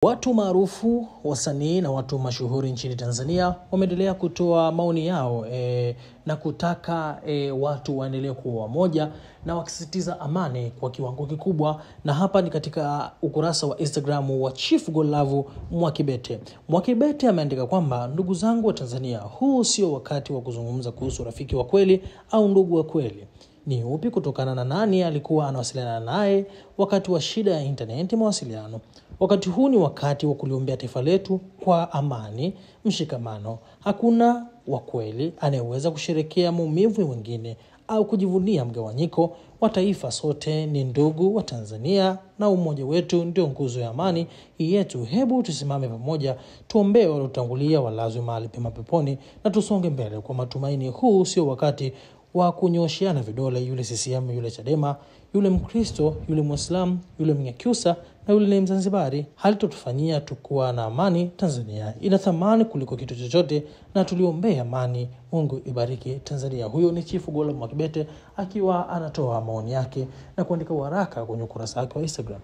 Watu maarufu, wasanii na watu mashuhuri nchini Tanzania wameendelea kutoa maoni yao na kutaka watu waendelee kuwa wamoja na wakisisitiza amani kwa kiwango kikubwa. Na hapa ni katika ukurasa wa Instagram wa Chief Godlove Mwakibete. Mwakibete ameandika kwamba, ndugu zangu wa Tanzania, huu sio wakati wa kuzungumza kuhusu rafiki wa kweli au ndugu wa kweli. Ni upi kutokana na nani alikuwa anawasiliana naye wakati wa shida ya internet mawasiliano. Wakati huu ni wakati wa kuliombea taifa letu kwa amani, mshikamano. Hakuna wa kweli anayeweza kusherehekea maumivu ya wengine au kujivunia mgawanyiko wa taifa. Sote ni ndugu wa Tanzania na umoja wetu ndio nguzo ya amani yetu. Hebu tusimame pamoja, tuombee waliotangulia walazwe mahali pema peponi na tusonge mbele kwa matumaini. Huu sio wakati wa kunyoshiana vidole, yule CCM, yule Chadema, yule Mkristo, yule Muislamu, yule Mnyakyusa na yule Mzanzibari. Halitotufanyia tukuwa na amani. Tanzania ina thamani kuliko kitu chochote na tuliombea amani. Mungu ibariki Tanzania. Huyo ni Chief Godlove Mwakibete akiwa anatoa maoni yake na kuandika waraka kwenye ukurasa wake wa Instagram.